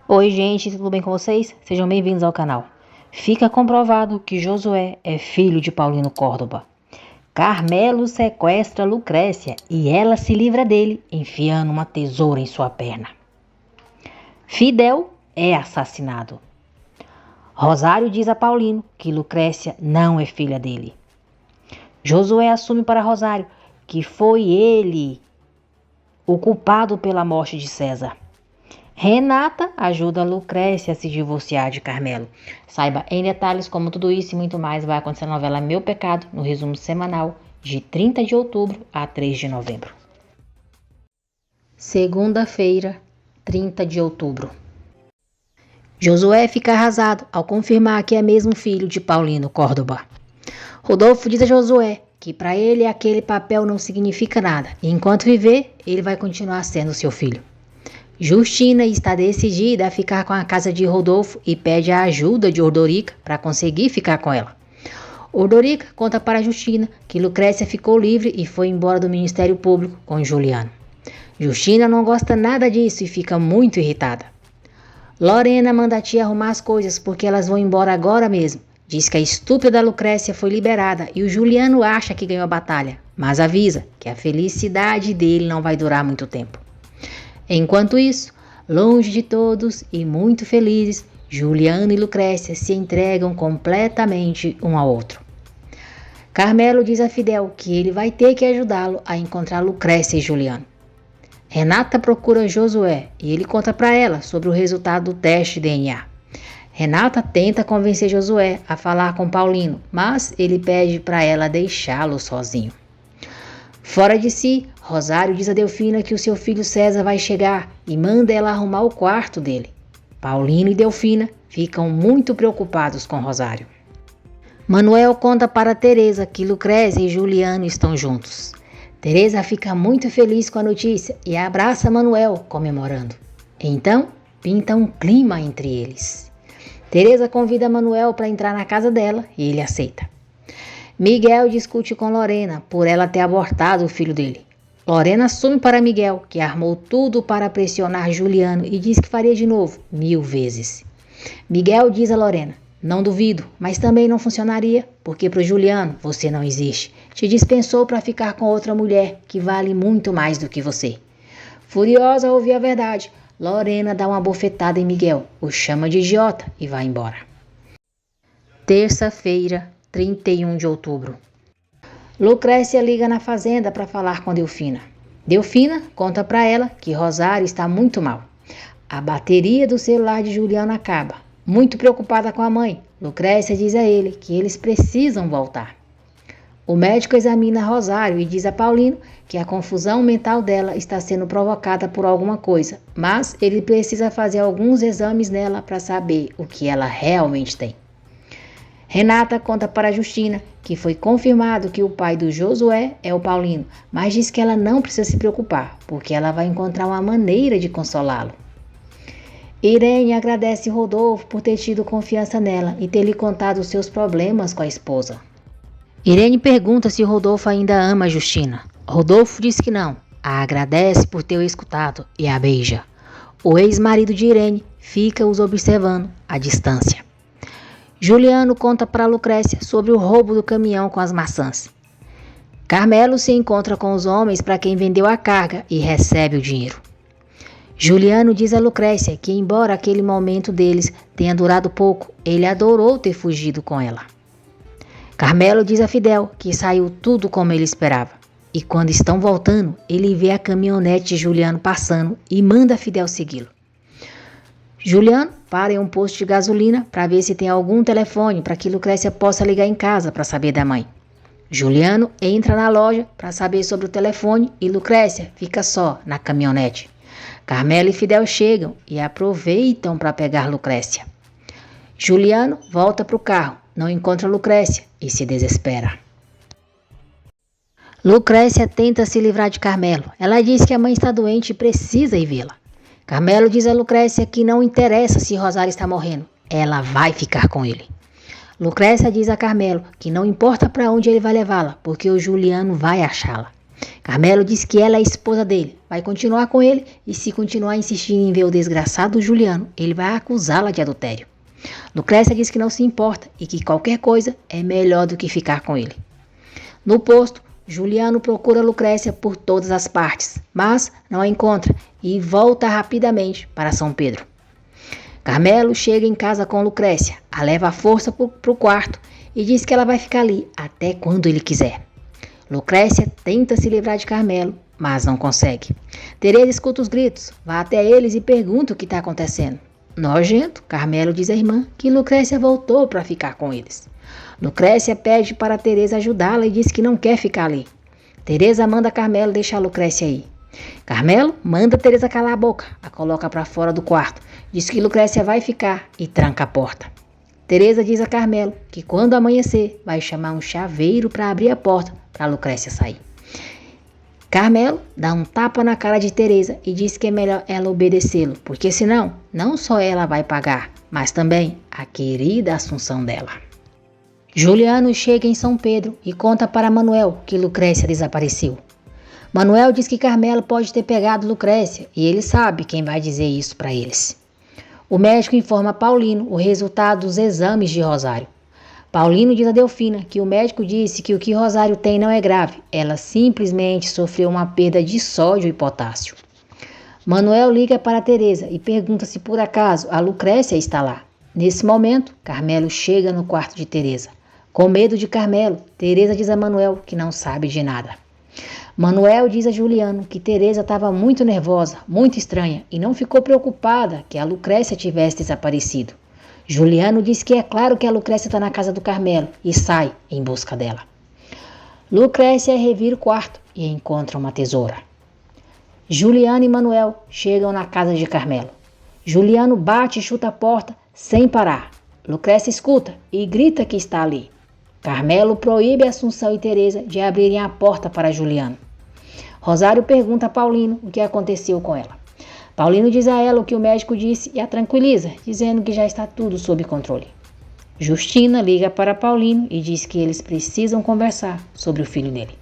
Oi gente, tudo bem com vocês? Sejam bem-vindos ao canal. Fica comprovado que Josué é filho de Paulino Córdoba. Carmelo sequestra Lucrécia e ela se livra dele, enfiando uma tesoura em sua perna. Fidel é assassinado. Rosário diz a Paulino que Lucrécia não é filha dele. Josué assume para Rosário que foi ele o culpado pela morte de César. Renata ajuda Lucrécia a se divorciar de Carmelo. Saiba em detalhes como tudo isso e muito mais vai acontecer na novela Meu Pecado, no resumo semanal de 30 de outubro a 3 de novembro. Segunda-feira, 30 de outubro. Josué fica arrasado ao confirmar que é mesmo filho de Paulino Córdoba. Rodolfo diz a Josué que para ele aquele papel não significa nada e enquanto viver, ele vai continuar sendo seu filho. Justina está decidida a ficar com a casa de Rodolfo e pede a ajuda de Ordorica para conseguir ficar com ela. Ordorica conta para Justina que Lucrécia ficou livre e foi embora do Ministério Público com Juliano. Justina não gosta nada disso e fica muito irritada. Lorena manda a tia arrumar as coisas porque elas vão embora agora mesmo. Diz que a estúpida Lucrécia foi liberada e o Juliano acha que ganhou a batalha, mas avisa que a felicidade dele não vai durar muito tempo. Enquanto isso, longe de todos e muito felizes, Juliano e Lucrécia se entregam completamente um ao outro. Carmelo diz a Fidel que ele vai ter que ajudá-lo a encontrar Lucrécia e Juliano. Renata procura Josué e ele conta para ela sobre o resultado do teste de DNA. Renata tenta convencer Josué a falar com Paulino, mas ele pede para ela deixá-lo sozinho. Fora de si, Rosário diz a Delfina que o seu filho César vai chegar e manda ela arrumar o quarto dele. Paulino e Delfina ficam muito preocupados com Rosário. Manuel conta para Teresa que Lucrécia e Juliano estão juntos. Teresa fica muito feliz com a notícia e abraça Manuel, comemorando. Então, pinta um clima entre eles. Teresa convida Manuel para entrar na casa dela e ele aceita. Miguel discute com Lorena por ela ter abortado o filho dele. Lorena assume para Miguel que armou tudo para pressionar Juliano e diz que faria de novo 1000 vezes. Miguel diz a Lorena, não duvido, mas também não funcionaria, porque para o Juliano você não existe. Te dispensou para ficar com outra mulher que vale muito mais do que você. Furiosa ao ouvir a verdade, Lorena dá uma bofetada em Miguel, o chama de idiota e vai embora. Terça-feira, 31 de outubro. Lucrécia liga na fazenda para falar com Delfina. Delfina conta para ela que Rosário está muito mal. A bateria do celular de Juliano acaba. Muito preocupada com a mãe, Lucrécia diz a ele que eles precisam voltar. O médico examina Rosário e diz a Paulino que a confusão mental dela está sendo provocada por alguma coisa, mas ele precisa fazer alguns exames nela para saber o que ela realmente tem. Renata conta para Justina que foi confirmado que o pai do Josué é o Paulino, mas diz que ela não precisa se preocupar, porque ela vai encontrar uma maneira de consolá-lo. Irene agradece Rodolfo por ter tido confiança nela e ter lhe contado os seus problemas com a esposa. Irene pergunta se Rodolfo ainda ama Justina. Rodolfo diz que não, a agradece por ter o escutado e a beija. O ex-marido de Irene fica os observando à distância. Juliano conta para Lucrécia sobre o roubo do caminhão com as maçãs. Carmelo se encontra com os homens para quem vendeu a carga e recebe o dinheiro. Juliano diz a Lucrécia que, embora aquele momento deles tenha durado pouco, ele adorou ter fugido com ela. Carmelo diz a Fidel que saiu tudo como ele esperava. E quando estão voltando, ele vê a caminhonete de Juliano passando e manda a Fidel segui-lo. Juliano para em um posto de gasolina para ver se tem algum telefone para que Lucrécia possa ligar em casa para saber da mãe. Juliano entra na loja para saber sobre o telefone e Lucrécia fica só na caminhonete. Carmelo e Fidel chegam e aproveitam para pegar Lucrécia. Juliano volta para o carro, não encontra Lucrécia e se desespera. Lucrécia tenta se livrar de Carmelo. Ela diz que a mãe está doente e precisa ir vê-la. Carmelo diz a Lucrécia que não interessa se Rosário está morrendo, ela vai ficar com ele. Lucrécia diz a Carmelo que não importa para onde ele vai levá-la, porque o Juliano vai achá-la. Carmelo diz que ela é a esposa dele, vai continuar com ele e se continuar insistindo em ver o desgraçado Juliano, ele vai acusá-la de adultério. Lucrécia diz que não se importa e que qualquer coisa é melhor do que ficar com ele. No posto, Juliano procura Lucrécia por todas as partes, mas não a encontra e volta rapidamente para São Pedro. Carmelo chega em casa com Lucrécia, a leva à força para o quarto e diz que ela vai ficar ali até quando ele quiser. Lucrécia tenta se livrar de Carmelo, mas não consegue. Teresa escuta os gritos, vai até eles e pergunta o que está acontecendo. Nojento, Carmelo diz à irmã que Lucrécia voltou para ficar com eles. Lucrécia pede para Teresa ajudá-la e diz que não quer ficar ali. Teresa manda Carmelo deixar Lucrécia ir. Carmelo manda Teresa calar a boca, a coloca para fora do quarto, diz que Lucrécia vai ficar e tranca a porta. Teresa diz a Carmelo que quando amanhecer vai chamar um chaveiro para abrir a porta para Lucrécia sair. Carmelo dá um tapa na cara de Teresa e diz que é melhor ela obedecê-lo, porque senão não só ela vai pagar, mas também a querida Assunção dela. Juliano chega em São Pedro e conta para Manuel que Lucrécia desapareceu. Manuel diz que Carmelo pode ter pegado Lucrécia e ele sabe quem vai dizer isso para eles. O médico informa a Paulino o resultado dos exames de Rosário. Paulino diz a Delfina que o médico disse que o que Rosário tem não é grave, ela simplesmente sofreu uma perda de sódio e potássio. Manuel liga para Teresa e pergunta se por acaso a Lucrécia está lá. Nesse momento, Carmelo chega no quarto de Teresa. Com medo de Carmelo, Teresa diz a Manuel que não sabe de nada. Manuel diz a Juliano que Teresa estava muito nervosa, muito estranha e não ficou preocupada que a Lucrécia tivesse desaparecido. Juliano diz que é claro que a Lucrécia está na casa do Carmelo e sai em busca dela. Lucrécia revira o quarto e encontra uma tesoura. Juliano e Manuel chegam na casa de Carmelo. Juliano bate e chuta a porta sem parar. Lucrécia escuta e grita que está ali. Carmelo proíbe Assunção e Teresa de abrirem a porta para Juliano. Rosário pergunta a Paulino o que aconteceu com ela. Paulino diz a ela o que o médico disse e a tranquiliza, dizendo que já está tudo sob controle. Justina liga para Paulino e diz que eles precisam conversar sobre o filho dele.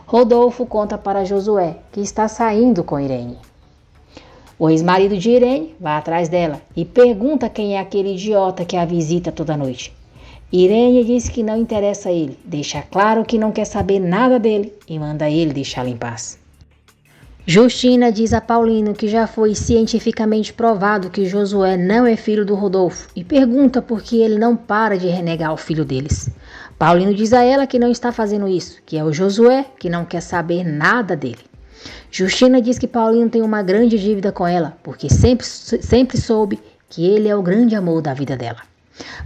Rodolfo conta para Josué que está saindo com Irene. O ex-marido de Irene vai atrás dela e pergunta quem é aquele idiota que a visita toda noite. Irene diz que não interessa a ele, deixa claro que não quer saber nada dele e manda ele deixá-la em paz. Justina diz a Paulino que já foi cientificamente provado que Josué não é filho do Rodolfo e pergunta por que ele não para de renegar o filho deles. Paulino diz a ela que não está fazendo isso, que é o Josué que não quer saber nada dele. Justina diz que Paulino tem uma grande dívida com ela, porque sempre soube que ele é o grande amor da vida dela.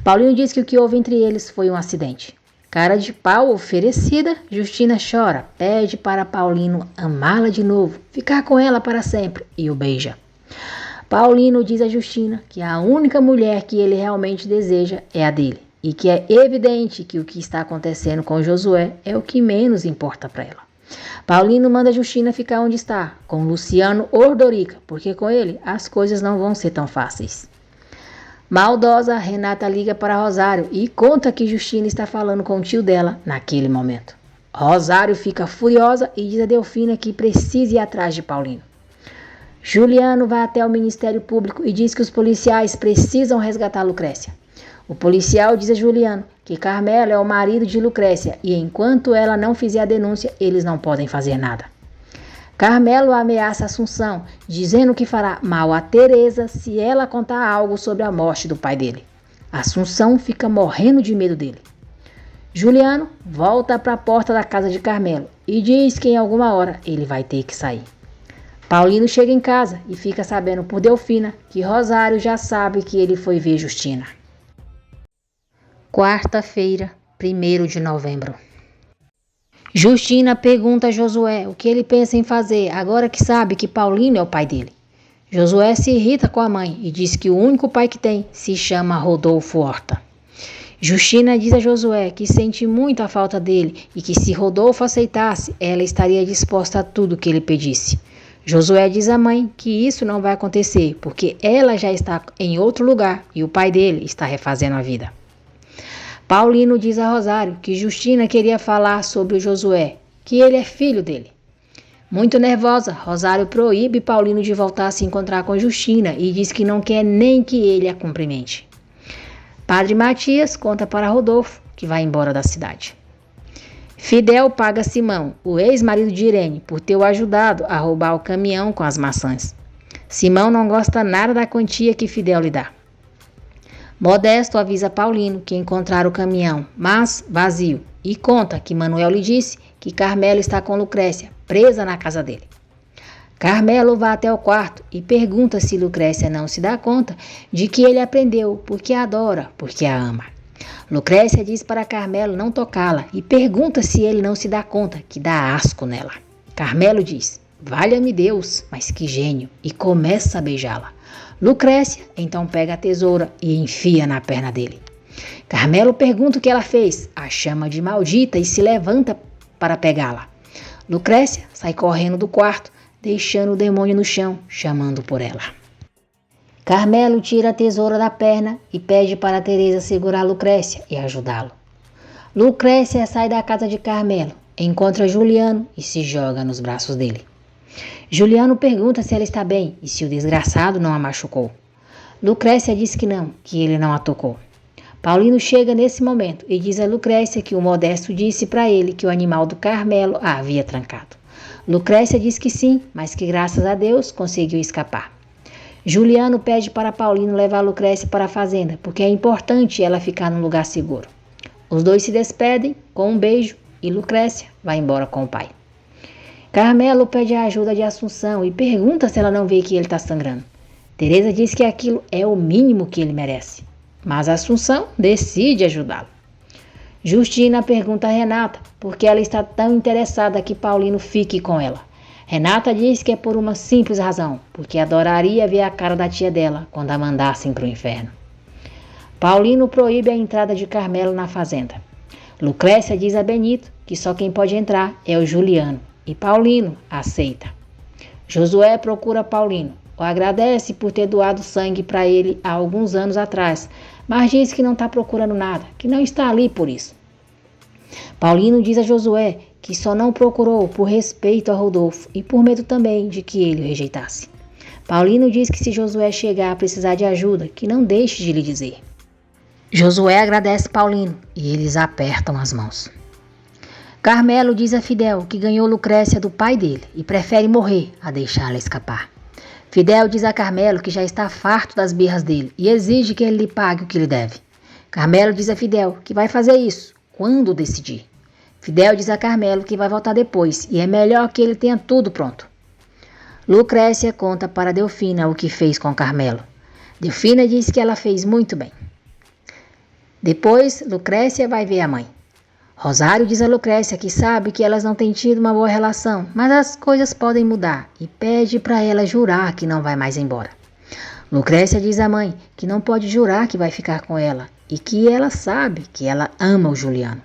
Paulino diz que o que houve entre eles foi um acidente. Cara de pau oferecida, Justina chora, pede para Paulino amá-la de novo, ficar com ela para sempre e o beija. Paulino diz a Justina que a única mulher que ele realmente deseja é a dele e que é evidente que o que está acontecendo com Josué é o que menos importa para ela. Paulino manda Justina ficar onde está, com Luciano Ordorica, porque com ele as coisas não vão ser tão fáceis. Maldosa, Renata liga para Rosário e conta que Justina está falando com o tio dela naquele momento. Rosário fica furiosa e diz a Delfina que precisa ir atrás de Paulino. Juliano vai até o Ministério Público e diz que os policiais precisam resgatar Lucrécia. O policial diz a Juliano que Carmelo é o marido de Lucrécia e enquanto ela não fizer a denúncia, eles não podem fazer nada. Carmelo ameaça Assunção, dizendo que fará mal a Teresa se ela contar algo sobre a morte do pai dele. Assunção fica morrendo de medo dele. Juliano volta para a porta da casa de Carmelo e diz que em alguma hora ele vai ter que sair. Paulino chega em casa e fica sabendo por Delfina que Rosário já sabe que ele foi ver Justina. Quarta-feira, 1º de novembro. Justina pergunta a Josué o que ele pensa em fazer agora que sabe que Paulino é o pai dele. Josué se irrita com a mãe e diz que o único pai que tem se chama Rodolfo Horta. Justina diz a Josué que sente muito a falta dele e que se Rodolfo aceitasse, ela estaria disposta a tudo que ele pedisse. Josué diz à mãe que isso não vai acontecer porque ela já está em outro lugar e o pai dele está refazendo a vida. Paulino diz a Rosário que Justina queria falar sobre o Josué, que ele é filho dele. Muito nervosa, Rosário proíbe Paulino de voltar a se encontrar com Justina e diz que não quer nem que ele a cumprimente. Padre Matias conta para Rodolfo que vai embora da cidade. Fidel paga Simão, o ex-marido de Irene, por ter o ajudado a roubar o caminhão com as maçãs. Simão não gosta nada da quantia que Fidel lhe dá. Modesto avisa Paulino que encontraram o caminhão, mas vazio, e conta que Manuel lhe disse que Carmelo está com Lucrécia, presa na casa dele. Carmelo vai até o quarto e pergunta se Lucrécia não se dá conta de que ele aprendeu porque a adora, porque a ama. Lucrécia diz para Carmelo não tocá-la e pergunta se ele não se dá conta que dá asco nela. Carmelo diz, valha-me Deus, mas que gênio, e começa a beijá-la. Lucrécia então pega a tesoura e enfia na perna dele. Carmelo pergunta o que ela fez, a chama de maldita e se levanta para pegá-la. Lucrécia sai correndo do quarto, deixando o demônio no chão, chamando por ela. Carmelo tira a tesoura da perna e pede para Teresa segurar Lucrécia e ajudá-lo. Lucrécia sai da casa de Carmelo, encontra Juliano e se joga nos braços dele. Juliano pergunta se ela está bem e se o desgraçado não a machucou. Lucrécia diz que não, que ele não a tocou. Paulino chega nesse momento e diz a Lucrécia que o Modesto disse para ele que o animal do Carmelo a havia trancado. Lucrécia diz que sim, mas que graças a Deus conseguiu escapar. Juliano pede para Paulino levar Lucrécia para a fazenda, porque é importante ela ficar num lugar seguro. Os dois se despedem com um beijo e Lucrécia vai embora com o pai. Carmelo pede a ajuda de Assunção e pergunta se ela não vê que ele está sangrando. Teresa diz que aquilo é o mínimo que ele merece, mas Assunção decide ajudá-lo. Justina pergunta a Renata por que ela está tão interessada que Paulino fique com ela. Renata diz que é por uma simples razão, porque adoraria ver a cara da tia dela quando a mandassem para o inferno. Paulino proíbe a entrada de Carmelo na fazenda. Lucrécia diz a Benito que só quem pode entrar é o Juliano, e Paulino aceita. Josué procura Paulino, o agradece por ter doado sangue para ele há alguns anos atrás, mas diz que não está procurando nada, que não está ali por isso. Paulino diz a Josué que só não procurou por respeito a Rodolfo e por medo também de que ele o rejeitasse. Paulino diz que se Josué chegar a precisar de ajuda, que não deixe de lhe dizer. Josué agradece Paulino e eles apertam as mãos. Carmelo diz a Fidel que ganhou Lucrécia do pai dele e prefere morrer a deixá-la escapar. Fidel diz a Carmelo que já está farto das birras dele e exige que ele lhe pague o que lhe deve. Carmelo diz a Fidel que vai fazer isso quando decidir. Fidel diz a Carmelo que vai voltar depois e é melhor que ele tenha tudo pronto. Lucrécia conta para Delfina o que fez com Carmelo. Delfina diz que ela fez muito bem. Depois, Lucrécia vai ver a mãe. Rosário diz a Lucrécia que sabe que elas não têm tido uma boa relação, mas as coisas podem mudar e pede para ela jurar que não vai mais embora. Lucrécia diz à mãe que não pode jurar que vai ficar com ela e que ela sabe que ela ama o Juliano.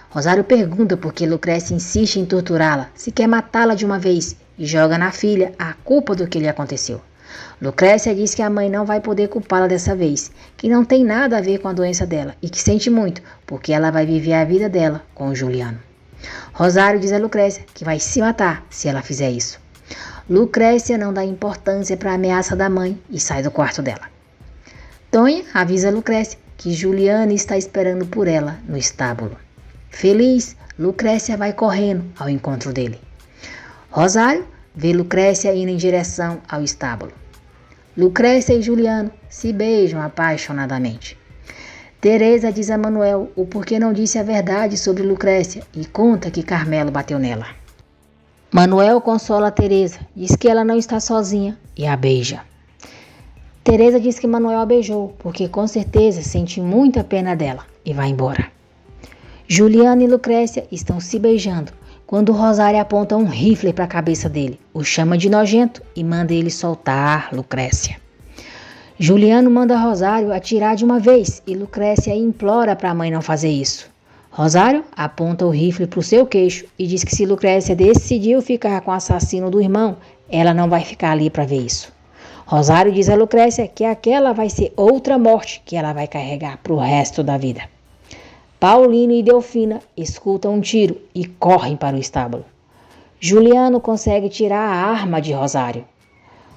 Rosário pergunta por que Lucrécia insiste em torturá-la, se quer matá-la de uma vez e joga na filha a culpa do que lhe aconteceu. Lucrécia diz que a mãe não vai poder culpá-la dessa vez, que não tem nada a ver com a doença dela e que sente muito, porque ela vai viver a vida dela com o Juliano. Rosário diz a Lucrécia que vai se matar se ela fizer isso. Lucrécia não dá importância para a ameaça da mãe e sai do quarto dela. Tonha avisa a Lucrécia que Juliano está esperando por ela no estábulo. Feliz, Lucrécia vai correndo ao encontro dele. Rosário vê Lucrécia indo em direção ao estábulo. Lucrécia e Juliano se beijam apaixonadamente. Teresa diz a Manuel o porquê não disse a verdade sobre Lucrécia e conta que Carmelo bateu nela. Manuel consola a Teresa, diz que ela não está sozinha e a beija. Teresa diz que Manuel a beijou porque com certeza sente muita pena dela e vai embora. Juliano e Lucrécia estão se beijando quando Rosário aponta um rifle para a cabeça dele, o chama de nojento e manda ele soltar Lucrécia. Juliano manda Rosário atirar de uma vez e Lucrécia implora para a mãe não fazer isso. Rosário aponta o rifle para o seu queixo e diz que se Lucrécia decidiu ficar com o assassino do irmão, ela não vai ficar ali para ver isso. Rosário diz a Lucrécia que aquela vai ser outra morte que ela vai carregar para o resto da vida. Paulino e Delfina escutam um tiro e correm para o estábulo. Juliano consegue tirar a arma de Rosário.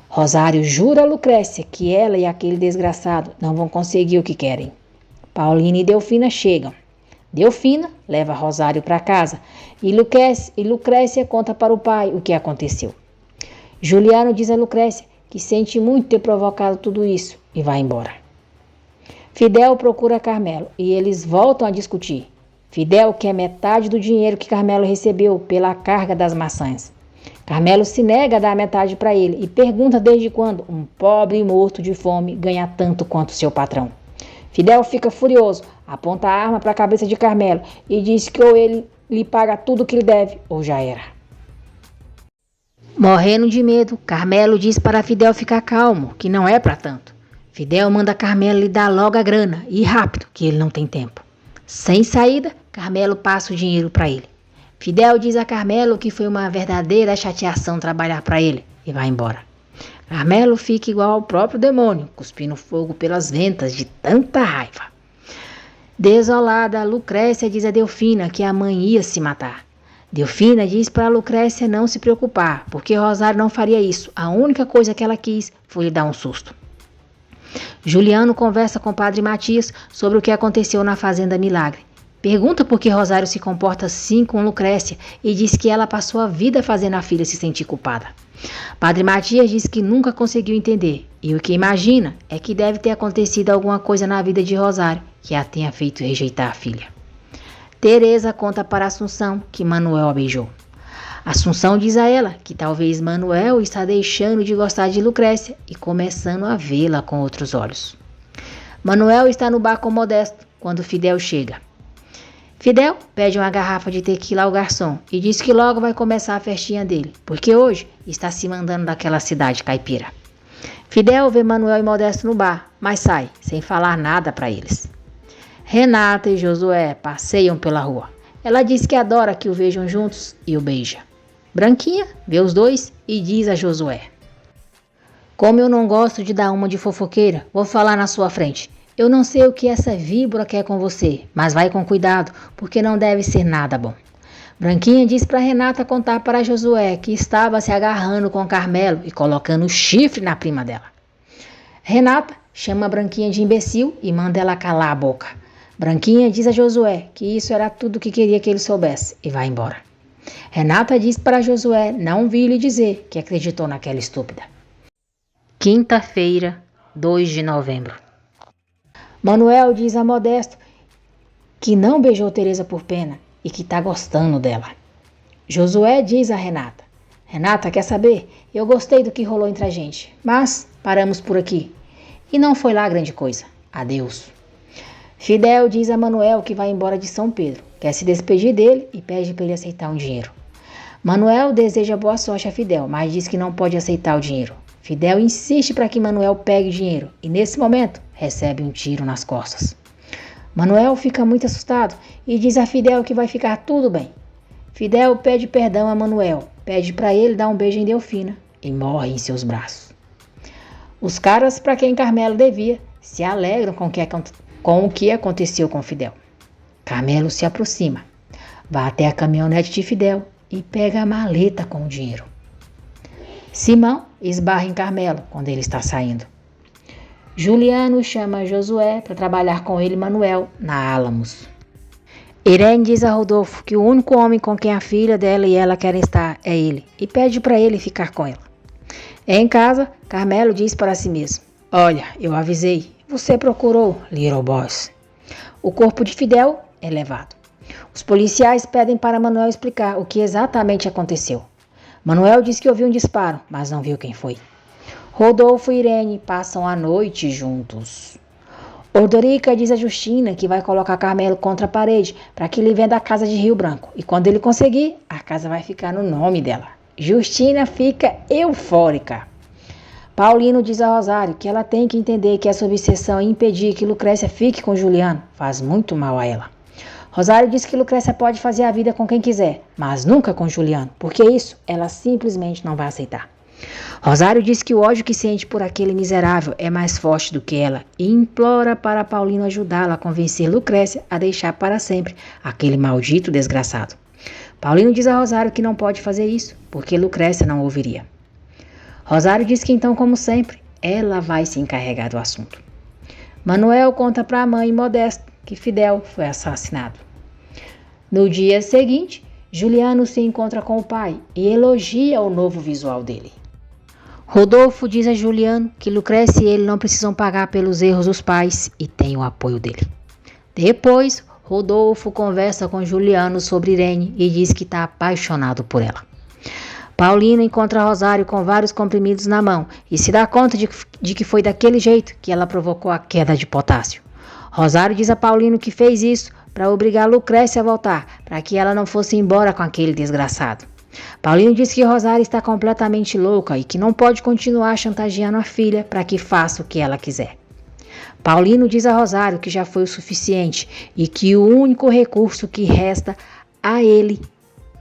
Rosário jura a Lucrécia que ela e aquele desgraçado não vão conseguir o que querem. Paulino e Delfina chegam. Delfina leva Rosário para casa e Lucrécia conta para o pai o que aconteceu. Juliano diz a Lucrécia que sente muito ter provocado tudo isso e vai embora. Fidel procura Carmelo e eles voltam a discutir. Fidel quer metade do dinheiro que Carmelo recebeu pela carga das maçãs. Carmelo se nega a dar metade para ele e pergunta desde quando um pobre morto de fome ganha tanto quanto seu patrão. Fidel fica furioso, aponta a arma para a cabeça de Carmelo e diz que ou ele lhe paga tudo o que lhe deve ou já era. Morrendo de medo, Carmelo diz para Fidel ficar calmo, que não é para tanto. Fidel manda Carmelo lhe dar logo a grana e rápido, que ele não tem tempo. Sem saída, Carmelo passa o dinheiro para ele. Fidel diz a Carmelo que foi uma verdadeira chateação trabalhar para ele e vai embora. Carmelo fica igual ao próprio demônio, cuspindo fogo pelas ventas de tanta raiva. Desolada, Lucrécia diz a Delfina que a mãe ia se matar. Delfina diz para Lucrécia não se preocupar, porque Rosário não faria isso. A única coisa que ela quis foi lhe dar um susto. Juliano conversa com o padre Matias sobre o que aconteceu na Fazenda Milagre. Pergunta por que Rosário se comporta assim com Lucrécia e diz que ela passou a vida fazendo a filha se sentir culpada. Padre Matias diz que nunca conseguiu entender e o que imagina é que deve ter acontecido alguma coisa na vida de Rosário que a tenha feito rejeitar a filha. Teresa conta para Assunção que Manuel a beijou. Assunção diz a ela que talvez Manuel está deixando de gostar de Lucrécia e começando a vê-la com outros olhos. Manuel está no bar com Modesto quando Fidel chega. Fidel pede uma garrafa de tequila ao garçom e diz que logo vai começar a festinha dele, porque hoje está se mandando daquela cidade caipira. Fidel vê Manuel e Modesto no bar, mas sai, sem falar nada para eles. Renata e Josué passeiam pela rua. Ela diz que adora que o vejam juntos e o beija. Branquinha vê os dois e diz a Josué: como eu não gosto de dar uma de fofoqueira, vou falar na sua frente. Eu não sei o que essa víbora quer com você, mas vai com cuidado, porque não deve ser nada bom. Branquinha diz para Renata contar para Josué que estava se agarrando com Carmelo e colocando chifre na prima dela. Renata chama Branquinha de imbecil e manda ela calar a boca. Branquinha diz a Josué que isso era tudo que queria que ele soubesse e vai embora. Renata diz para Josué não vir lhe dizer que acreditou naquela estúpida. Quinta-feira, 2 de novembro. Manuel diz a Modesto que não beijou Teresa por pena e que está gostando dela. Josué diz a Renata: Renata, quer saber? Eu gostei do que rolou entre a gente, mas paramos por aqui. E não foi lá grande coisa. Adeus. Fidel diz a Manuel que vai embora de São Pedro, quer se despedir dele e pede para ele aceitar um dinheiro. Manuel deseja boa sorte a Fidel, mas diz que não pode aceitar o dinheiro. Fidel insiste para que Manuel pegue o dinheiro e, nesse momento, recebe um tiro nas costas. Manuel fica muito assustado e diz a Fidel que vai ficar tudo bem. Fidel pede perdão a Manuel, pede para ele dar um beijo em Delfina e morre em seus braços. Os caras para quem Carmelo devia se alegram com o que aconteceu com Fidel. Carmelo se aproxima, vai até a caminhonete de Fidel e pega a maleta com o dinheiro. Simão esbarra em Carmelo quando ele está saindo. Juliano chama Josué para trabalhar com ele e Manuel na Álamos. Irene diz a Rodolfo que o único homem com quem a filha dela e ela querem estar é ele e pede para ele ficar com ela. Em casa, Carmelo diz para si mesmo: olha, eu avisei, você procurou, Little Boss. O corpo de Fidel é levado. Os policiais pedem para Manuel explicar o que exatamente aconteceu. Manuel diz que ouviu um disparo, mas não viu quem foi. Rodolfo e Irene passam a noite juntos. Ordorica diz a Justina que vai colocar Carmelo contra a parede para que ele venda a casa de Rio Branco. E quando ele conseguir, a casa vai ficar no nome dela. Justina fica eufórica. Paulino diz a Rosário que ela tem que entender que essa obsessão em impedir que Lucrécia fique com Juliano faz muito mal a ela. Rosário diz que Lucrécia pode fazer a vida com quem quiser, mas nunca com Juliano, porque isso ela simplesmente não vai aceitar. Rosário diz que o ódio que sente por aquele miserável é mais forte do que ela e implora para Paulino ajudá-la a convencer Lucrécia a deixar para sempre aquele maldito desgraçado. Paulino diz a Rosário que não pode fazer isso, porque Lucrécia não ouviria. Rosário diz que então, como sempre, ela vai se encarregar do assunto. Manuel conta para a mãe Modesto que Fidel foi assassinado. No dia seguinte, Juliano se encontra com o pai e elogia o novo visual dele. Rodolfo diz a Juliano que Lucrécia e ele não precisam pagar pelos erros dos pais e tem o apoio dele. Depois, Rodolfo conversa com Juliano sobre Irene e diz que está apaixonado por ela. Paulino encontra Rosário com vários comprimidos na mão e se dá conta de que foi daquele jeito que ela provocou a queda de Potássio. Rosário diz a Paulino que fez isso para obrigar Lucrécia a voltar, para que ela não fosse embora com aquele desgraçado. Paulino diz que Rosário está completamente louca e que não pode continuar chantageando a filha para que faça o que ela quiser. Paulino diz a Rosário que já foi o suficiente e que o único recurso que resta a ele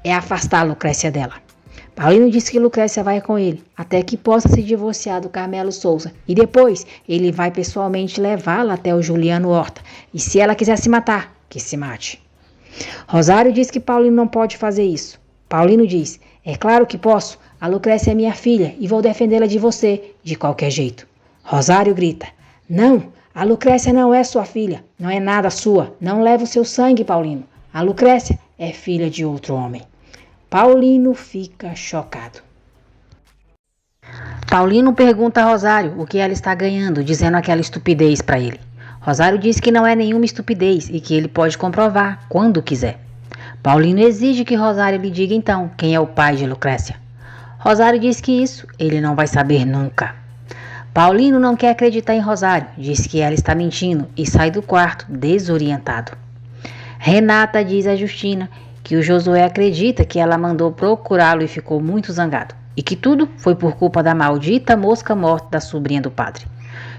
é afastar a Lucrécia dela. Paulino diz que Lucrécia vai com ele, até que possa se divorciar do Carmelo Souza, e depois ele vai pessoalmente levá-la até o Juliano Horta, e se ela quiser se matar, que se mate. Rosário diz que Paulino não pode fazer isso. Paulino diz, é claro que posso, a Lucrécia é minha filha e vou defendê-la de você, de qualquer jeito. Rosário grita, não, a Lucrécia não é sua filha, não é nada sua, não leva o seu sangue, Paulino. A Lucrécia é filha de outro homem. Paulino fica chocado. Paulino pergunta a Rosário o que ela está ganhando, dizendo aquela estupidez para ele. Rosário diz que não é nenhuma estupidez e que ele pode comprovar quando quiser. Paulino exige que Rosário lhe diga então quem é o pai de Lucrécia. Rosário diz que isso ele não vai saber nunca. Paulino não quer acreditar em Rosário, diz que ela está mentindo e sai do quarto desorientado. Renata diz a Justina que o Josué acredita que ela mandou procurá-lo e ficou muito zangado, e que tudo foi por culpa da maldita mosca morta da sobrinha do padre.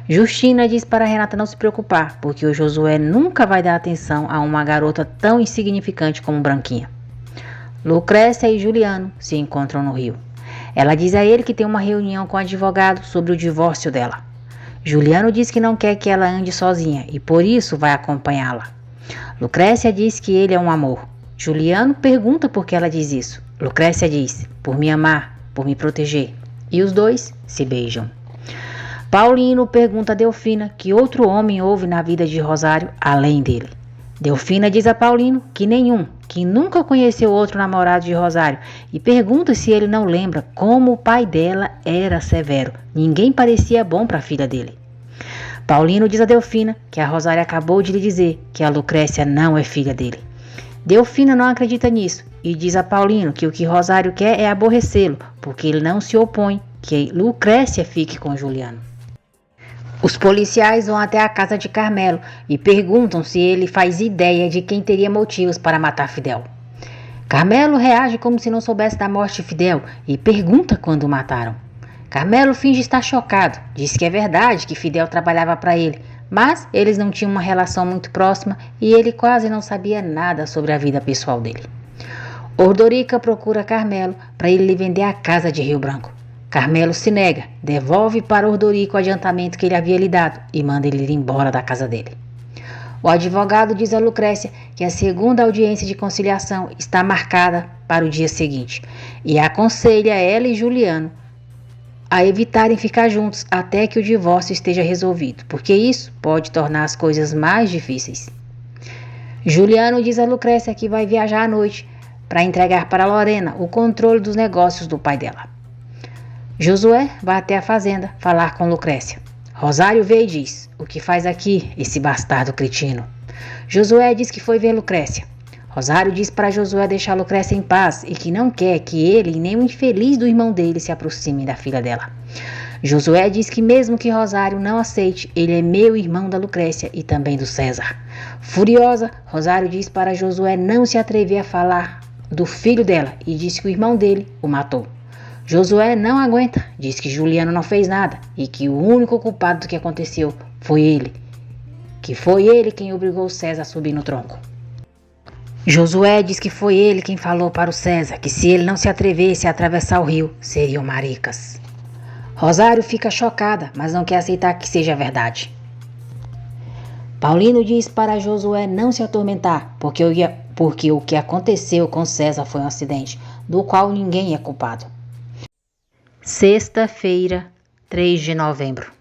Justina diz para Renata não se preocupar, porque o Josué nunca vai dar atenção a uma garota tão insignificante como Branquinha. Lucrécia e Juliano se encontram no Rio. Ela diz a ele que tem uma reunião com o advogado sobre o divórcio dela. Juliano diz que não quer que ela ande sozinha e por isso vai acompanhá-la. Lucrécia diz que ele é um amor. Juliano pergunta por que ela diz isso. Lucrécia diz, por me amar, por me proteger. E os dois se beijam. Paulino pergunta a Delfina que outro homem houve na vida de Rosário além dele. Delfina diz a Paulino que nenhum, que nunca conheceu outro namorado de Rosário e pergunta se ele não lembra como o pai dela era severo. Ninguém parecia bom para a filha dele. Paulino diz a Delfina que a Rosário acabou de lhe dizer que a Lucrécia não é filha dele. Delfina não acredita nisso e diz a Paulino que o que Rosário quer é aborrecê-lo, porque ele não se opõe que Lucrécia fique com Juliano. Os policiais vão até a casa de Carmelo e perguntam se ele faz ideia de quem teria motivos para matar Fidel. Carmelo reage como se não soubesse da morte de Fidel e pergunta quando o mataram. Carmelo finge estar chocado, diz que é verdade que Fidel trabalhava para ele, mas eles não tinham uma relação muito próxima e ele quase não sabia nada sobre a vida pessoal dele. Ordorica procura Carmelo para ele lhe vender a casa de Rio Branco. Carmelo se nega, devolve para Ordorica o adiantamento que ele havia lhe dado e manda ele ir embora da casa dele. O advogado diz a Lucrécia que a segunda audiência de conciliação está marcada para o dia seguinte e aconselha ela e Juliano a evitarem ficar juntos até que o divórcio esteja resolvido, porque isso pode tornar as coisas mais difíceis. Juliano diz a Lucrécia que vai viajar à noite para entregar para Lorena o controle dos negócios do pai dela. Josué vai até a fazenda falar com Lucrécia. Rosário vê e diz, o que faz aqui esse bastardo cretino? Josué diz que foi ver Lucrécia. Rosário diz para Josué deixar Lucrécia em paz e que não quer que ele e nem o infeliz do irmão dele se aproximem da filha dela. Josué diz que mesmo que Rosário não aceite, ele é meu irmão da Lucrécia e também do César. Furiosa, Rosário diz para Josué não se atrever a falar do filho dela e diz que o irmão dele o matou. Josué não aguenta, diz que Juliano não fez nada e que o único culpado do que aconteceu foi ele, que foi ele quem obrigou o César a subir no tronco. Josué diz que foi ele quem falou para o César que se ele não se atrevesse a atravessar o rio, seriam maricas. Rosário fica chocada, mas não quer aceitar que seja verdade. Paulino diz para Josué não se atormentar, porque o que aconteceu com César foi um acidente, do qual ninguém é culpado. Sexta-feira, 3 de novembro.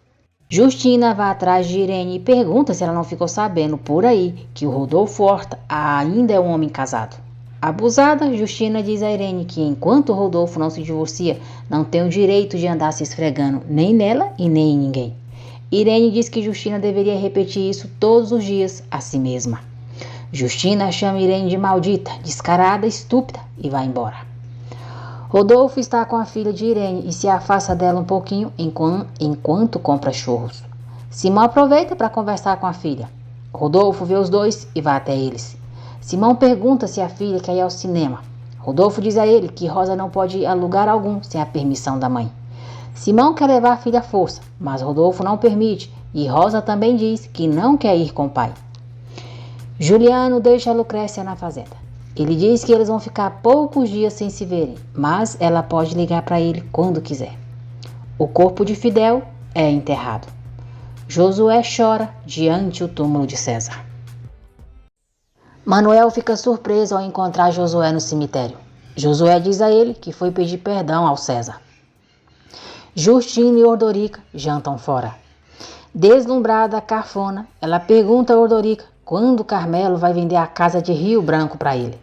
Justina vai atrás de Irene e pergunta se ela não ficou sabendo por aí que o Rodolfo Horta ainda é um homem casado. Abusada, Justina diz a Irene que enquanto o Rodolfo não se divorcia, não tem o direito de andar se esfregando nem nela e nem em ninguém. Irene diz que Justina deveria repetir isso todos os dias a si mesma. Justina chama Irene de maldita, descarada, estúpida e vai embora. Rodolfo está com a filha de Irene e se afasta dela um pouquinho enquanto compra churros. Simão aproveita para conversar com a filha. Rodolfo vê os dois e vai até eles. Simão pergunta se a filha quer ir ao cinema. Rodolfo diz a ele que Rosa não pode ir a lugar algum sem a permissão da mãe. Simão quer levar a filha à força, mas Rodolfo não permite e Rosa também diz que não quer ir com o pai. Juliano deixa a Lucrécia na fazenda. Ele diz que eles vão ficar poucos dias sem se verem, mas ela pode ligar para ele quando quiser. O corpo de Fidel é enterrado. Josué chora diante o túmulo de César. Manuel fica surpreso ao encontrar Josué no cemitério. Josué diz a ele que foi pedir perdão ao César. Justina e Ordorica jantam fora. Deslumbrada, cafona, ela pergunta a Ordorica quando Carmelo vai vender a casa de Rio Branco para ele.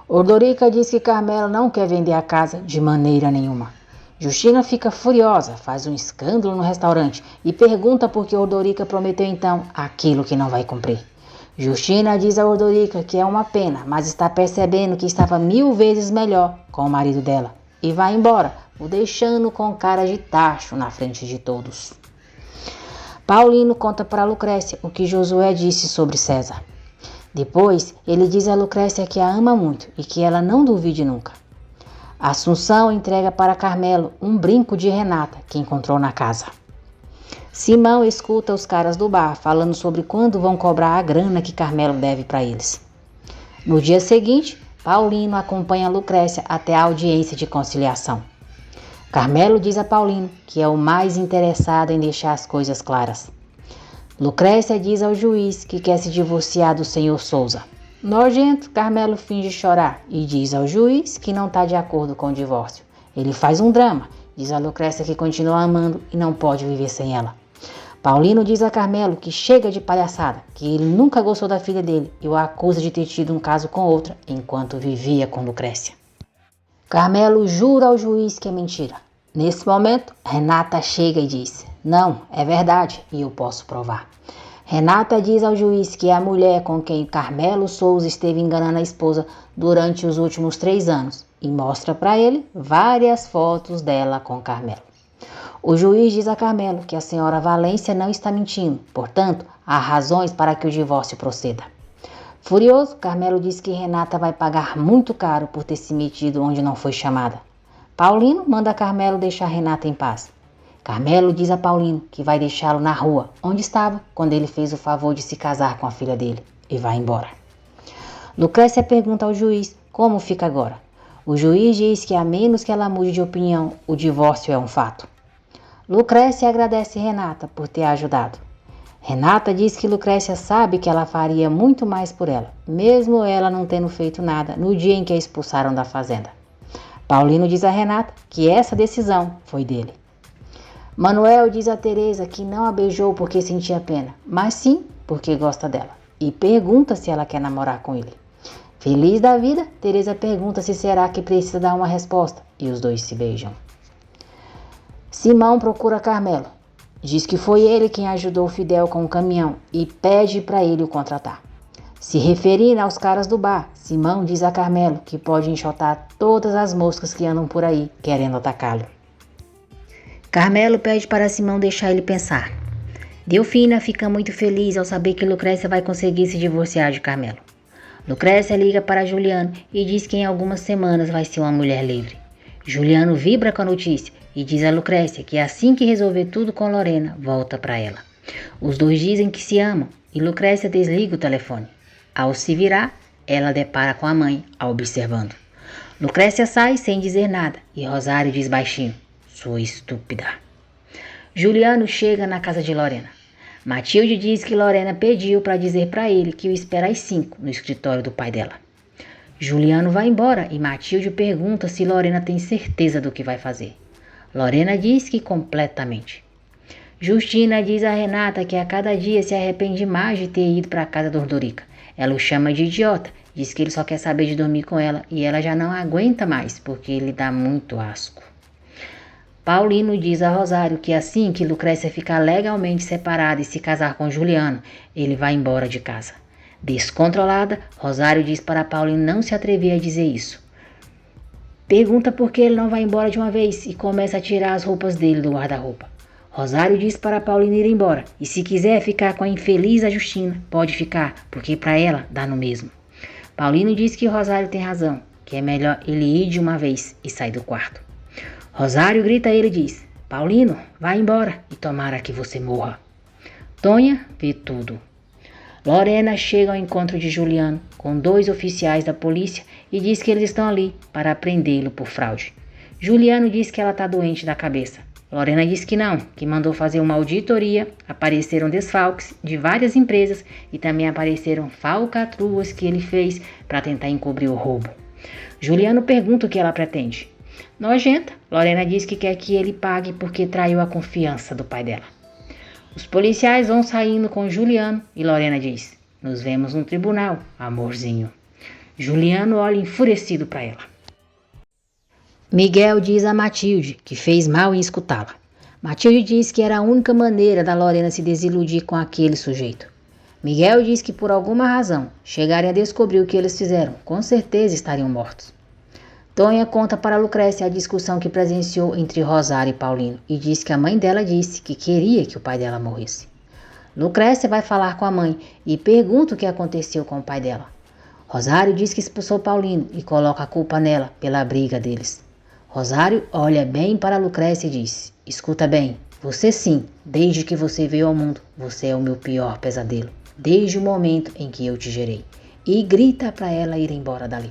Ordorica diz que Carmelo não quer vender a casa de maneira nenhuma. Justina fica furiosa, faz um escândalo no restaurante e pergunta por que Ordorica prometeu então aquilo que não vai cumprir. Justina diz a Ordorica que é uma pena, mas está percebendo que estava 1000 vezes melhor com o marido dela e vai embora, o deixando com cara de tacho na frente de todos. Paulino conta para Lucrécia o que Josué disse sobre César. Depois, ele diz a Lucrécia que a ama muito e que ela não duvide nunca. Assunção entrega para Carmelo um brinco de Renata que encontrou na casa. Simão escuta os caras do bar falando sobre quando vão cobrar a grana que Carmelo deve para eles. No dia seguinte, Paulino acompanha Lucrécia até a audiência de conciliação. Carmelo diz a Paulino que é o mais interessado em deixar as coisas claras. Lucrécia diz ao juiz que quer se divorciar do senhor Souza. Nojento, Carmelo finge chorar e diz ao juiz que não está de acordo com o divórcio. Ele faz um drama, diz a Lucrécia que continua amando e não pode viver sem ela. Paulino diz a Carmelo que chega de palhaçada, que ele nunca gostou da filha dele e o acusa de ter tido um caso com outra enquanto vivia com Lucrécia. Carmelo jura ao juiz que é mentira. Nesse momento, Renata chega e diz: não, é verdade e eu posso provar. Renata diz ao juiz que é a mulher com quem Carmelo Souza esteve enganando a esposa durante os últimos 3 anos e mostra para ele várias fotos dela com Carmelo. O juiz diz a Carmelo que a senhora Valência não está mentindo, portanto, há razões para que o divórcio proceda. Furioso, Carmelo diz que Renata vai pagar muito caro por ter se metido onde não foi chamada. Paulino manda Carmelo deixar Renata em paz. Carmelo diz a Paulino que vai deixá-lo na rua, onde estava quando ele fez o favor de se casar com a filha dele, e vai embora. Lucrécia pergunta ao juiz como fica agora. O juiz diz que a menos que ela mude de opinião, o divórcio é um fato. Lucrécia agradece Renata por ter ajudado. Renata diz que Lucrécia sabe que ela faria muito mais por ela, mesmo ela não tendo feito nada no dia em que a expulsaram da fazenda. Paulino diz a Renata que essa decisão foi dele. Manuel diz a Teresa que não a beijou porque sentia pena, mas sim porque gosta dela, e pergunta se ela quer namorar com ele. Feliz da vida, Teresa pergunta se será que precisa dar uma resposta, e os dois se beijam. Simão procura Carmelo. Diz que foi ele quem ajudou Fidel com o caminhão e pede para ele o contratar. Se referindo aos caras do bar, Simão diz a Carmelo que pode enxotar todas as moscas que andam por aí querendo atacá-lo. Carmelo pede para Simão deixar ele pensar. Delfina fica muito feliz ao saber que Lucrécia vai conseguir se divorciar de Carmelo. Lucrécia liga para Juliano e diz que em algumas semanas vai ser uma mulher livre. Juliano vibra com a notícia e diz a Lucrécia que assim que resolver tudo com Lorena, volta para ela. Os dois dizem que se amam e Lucrécia desliga o telefone. Ao se virar, ela depara com a mãe, a observando. Lucrécia sai sem dizer nada e Rosário diz baixinho: sua estúpida. Juliano chega na casa de Lorena. Matilde diz que Lorena pediu para dizer para ele que o espera às 5 no escritório do pai dela. Juliano vai embora e Matilde pergunta se Lorena tem certeza do que vai fazer. Lorena diz que completamente. Justina diz a Renata que a cada dia se arrepende mais de ter ido para a casa do Ordorica. Ela o chama de idiota, diz que ele só quer saber de dormir com ela e ela já não aguenta mais porque ele dá muito asco. Paulino diz a Rosário que assim que Lucrécia ficar legalmente separada e se casar com Juliano, ele vai embora de casa. Descontrolada, Rosário diz para Paulino não se atrever a dizer isso. Pergunta por que ele não vai embora de uma vez e começa a tirar as roupas dele do guarda-roupa. Rosário diz para Paulino ir embora e se quiser ficar com a infeliz Justina, pode ficar, porque para ela dá no mesmo. Paulino diz que Rosário tem razão, que é melhor ele ir de uma vez e sair do quarto. Rosário grita a ele e diz: Paulino, vai embora e tomara que você morra. Tonha vê tudo. Lorena chega ao encontro de Juliano com 2 oficiais da polícia e diz que eles estão ali para prendê-lo por fraude. Juliano diz que ela está doente da cabeça. Lorena diz que não, que mandou fazer uma auditoria, apareceram desfalques de várias empresas e também apareceram falcatruas que ele fez para tentar encobrir o roubo. Juliano pergunta o que ela pretende. Nojenta, Lorena diz que quer que ele pague porque traiu a confiança do pai dela. Os policiais vão saindo com Juliano e Lorena diz: nos vemos no tribunal, amorzinho. Juliano olha enfurecido para ela. Miguel diz a Matilde que fez mal em escutá-la. Matilde diz que era a única maneira da Lorena se desiludir com aquele sujeito. Miguel diz que por alguma razão chegarem a descobrir o que eles fizeram, com certeza estariam mortos. Tonha conta para Lucrécia a discussão que presenciou entre Rosário e Paulino e diz que a mãe dela disse que queria que o pai dela morresse. Lucrécia vai falar com a mãe e pergunta o que aconteceu com o pai dela. Rosário diz que expulsou Paulino e coloca a culpa nela pela briga deles. Rosário olha bem para Lucrécia e diz: escuta bem, você sim, desde que você veio ao mundo, você é o meu pior pesadelo, desde o momento em que eu te gerei. E grita para ela ir embora dali.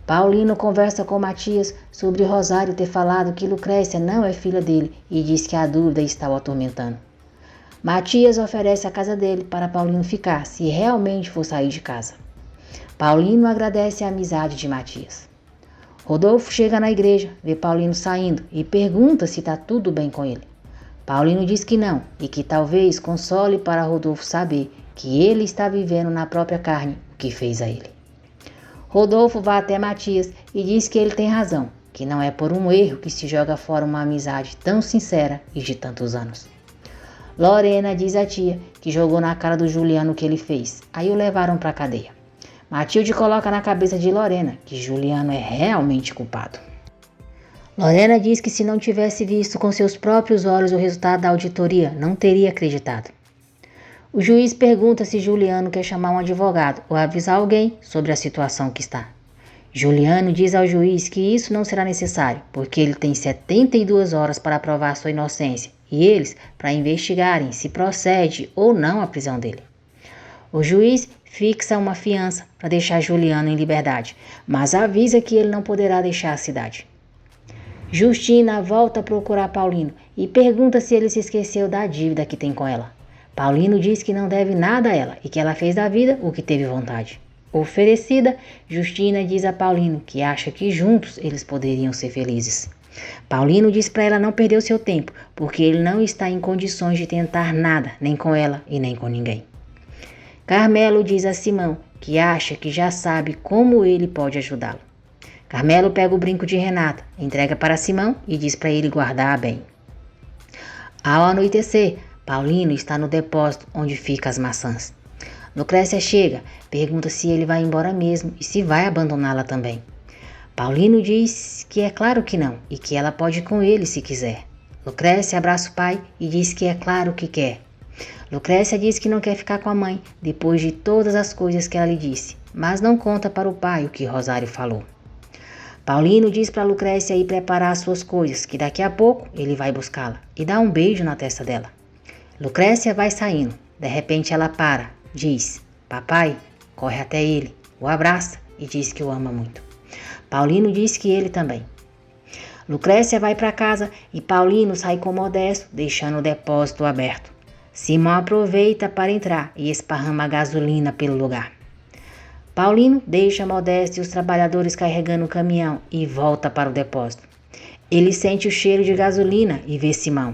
Paulino conversa com Matias sobre Rosário ter falado que Lucrécia não é filha dele e diz que a dúvida está o atormentando. Matias oferece a casa dele para Paulino ficar, se realmente for sair de casa. Paulino agradece a amizade de Matias. Rodolfo chega na igreja, vê Paulino saindo e pergunta se está tudo bem com ele. Paulino diz que não e que talvez console para Rodolfo saber que ele está vivendo na própria carne o que fez a ele. Rodolfo vai até Matias e diz que ele tem razão, que não é por um erro que se joga fora uma amizade tão sincera e de tantos anos. Lorena diz à tia que jogou na cara do Juliano o que ele fez, aí o levaram para a cadeia. Matilde coloca na cabeça de Lorena que Juliano é realmente culpado. Lorena diz que se não tivesse visto com seus próprios olhos o resultado da auditoria, não teria acreditado. O juiz pergunta se Juliano quer chamar um advogado ou avisar alguém sobre a situação que está. Juliano diz ao juiz que isso não será necessário, porque ele tem 72 horas para provar sua inocência e eles para investigarem se procede ou não a prisão dele. O juiz fixa uma fiança para deixar Juliano em liberdade, mas avisa que ele não poderá deixar a cidade. Justina volta a procurar Paulino e pergunta se ele se esqueceu da dívida que tem com ela. Paulino diz que não deve nada a ela e que ela fez da vida o que teve vontade. Oferecida, Justina diz a Paulino que acha que juntos eles poderiam ser felizes. Paulino diz para ela não perder o seu tempo, porque ele não está em condições de tentar nada, nem com ela e nem com ninguém. Carmelo diz a Simão que acha que já sabe como ele pode ajudá-lo. Carmelo pega o brinco de Renata, entrega para Simão e diz para ele guardar bem. Ao anoitecer, Paulino está no depósito onde ficam as maçãs. Lucrécia chega, pergunta se ele vai embora mesmo e se vai abandoná-la também. Paulino diz que é claro que não e que ela pode ir com ele se quiser. Lucrécia abraça o pai e diz que é claro que quer. Lucrécia diz que não quer ficar com a mãe depois de todas as coisas que ela lhe disse, mas não conta para o pai o que Rosário falou. Paulino diz para Lucrécia ir preparar as suas coisas, que daqui a pouco ele vai buscá-la e dá um beijo na testa dela. Lucrécia vai saindo. De repente ela para, diz: papai, corre até ele, o abraça e diz que o ama muito. Paulino diz que ele também. Lucrécia vai para casa e Paulino sai com Modesto, deixando o depósito aberto. Simão aproveita para entrar e esparrama gasolina pelo lugar. Paulino deixa Modesto e os trabalhadores carregando o caminhão e volta para o depósito. Ele sente o cheiro de gasolina e vê Simão.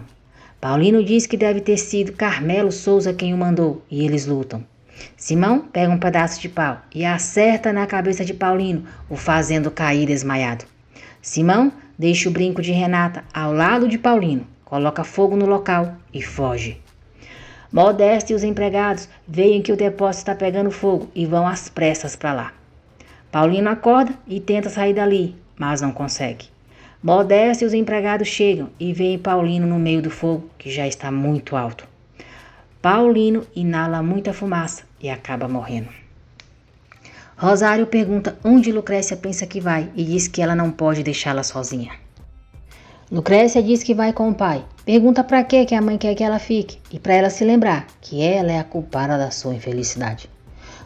Paulino diz que deve ter sido Carmelo Souza quem o mandou e eles lutam. Simão pega um pedaço de pau e acerta na cabeça de Paulino, o fazendo cair desmaiado. Simão deixa o brinco de Renata ao lado de Paulino, coloca fogo no local e foge. Modesto e os empregados veem que o depósito está pegando fogo e vão às pressas para lá. Paulino acorda e tenta sair dali, mas não consegue. Modesto e os empregados chegam e veem Paulino no meio do fogo, que já está muito alto. Paulino inala muita fumaça e acaba morrendo. Rosário pergunta onde Lucrécia pensa que vai e diz que ela não pode deixá-la sozinha. Lucrécia diz que vai com o pai. Pergunta para que a mãe quer que ela fique e para ela se lembrar que ela é a culpada da sua infelicidade.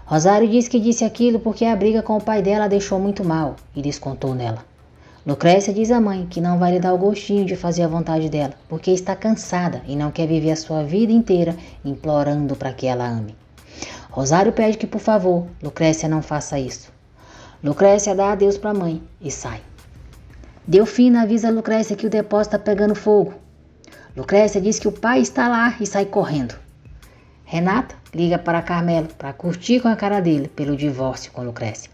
Rosário diz que disse aquilo porque a briga com o pai dela a deixou muito mal e descontou nela. Lucrécia diz à mãe que não vai lhe dar o gostinho de fazer a vontade dela, porque está cansada e não quer viver a sua vida inteira implorando para que ela ame. Rosário pede que, por favor, Lucrécia não faça isso. Lucrécia dá adeus para a mãe e sai. Delfina avisa a Lucrécia que o depósito está pegando fogo. Lucrécia diz que o pai está lá e sai correndo. Renata liga para Carmelo para curtir com a cara dele pelo divórcio com Lucrécia.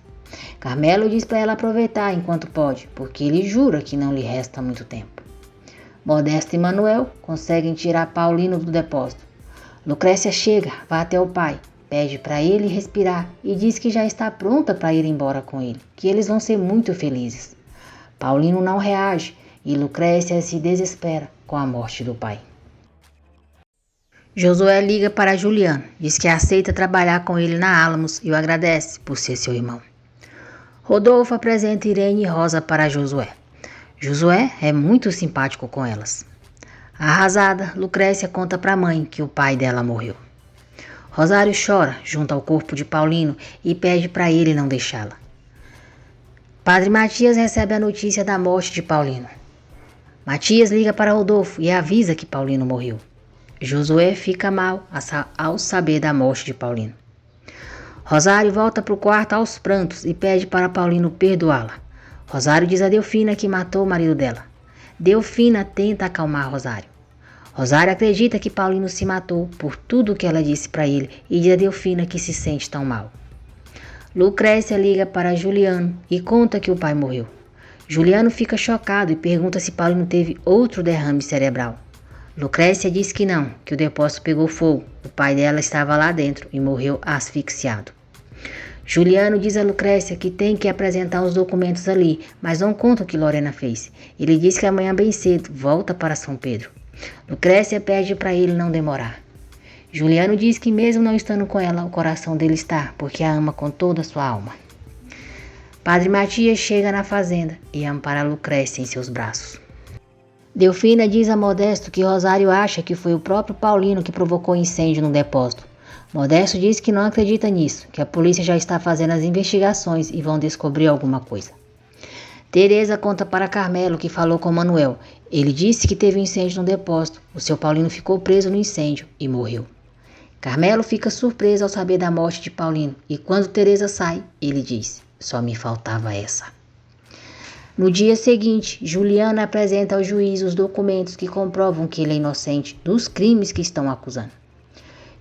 Carmelo diz para ela aproveitar enquanto pode, porque ele jura que não lhe resta muito tempo. Modesto e Manuel conseguem tirar Paulino do depósito. Lucrécia chega, vai até o pai, pede para ele respirar e diz que já está pronta para ir embora com ele, que eles vão ser muito felizes. Paulino não reage e Lucrécia se desespera com a morte do pai. Josué liga para Juliano, diz que aceita trabalhar com ele na Alamos e o agradece por ser seu irmão. Rodolfo apresenta Irene e Rosa para Josué. Josué é muito simpático com elas. Arrasada, Lucrécia conta para a mãe que o pai dela morreu. Rosário chora junto ao corpo de Paulino e pede para ele não deixá-la. Padre Matias recebe a notícia da morte de Paulino. Matias liga para Rodolfo e avisa que Paulino morreu. Josué fica mal ao saber da morte de Paulino. Rosário volta para o quarto aos prantos e pede para Paulino perdoá-la. Rosário diz a Delfina que matou o marido dela. Delfina tenta acalmar Rosário. Rosário acredita que Paulino se matou por tudo que ela disse para ele e diz a Delfina que se sente tão mal. Lucrécia liga para Juliano e conta que o pai morreu. Juliano fica chocado e pergunta se Paulino teve outro derrame cerebral. Lucrécia diz que não, que o depósito pegou fogo. O pai dela estava lá dentro e morreu asfixiado. Juliano diz a Lucrécia que tem que apresentar os documentos ali, mas não conta o que Lorena fez. Ele diz que amanhã bem cedo volta para São Pedro. Lucrécia pede para ele não demorar. Juliano diz que mesmo não estando com ela, o coração dele está, porque a ama com toda a sua alma. Padre Matias chega na fazenda e ampara Lucrécia em seus braços. Delfina diz a Modesto que Rosário acha que foi o próprio Paulino que provocou o incêndio no depósito. Modesto diz que não acredita nisso, que a polícia já está fazendo as investigações e vão descobrir alguma coisa. Tereza conta para Carmelo que falou com Manuel. Ele disse que teve um incêndio no depósito. O seu Paulino ficou preso no incêndio e morreu. Carmelo fica surpreso ao saber da morte de Paulino e quando Tereza sai, ele diz: só me faltava essa. No dia seguinte, Juliana apresenta ao juiz os documentos que comprovam que ele é inocente dos crimes que estão acusando.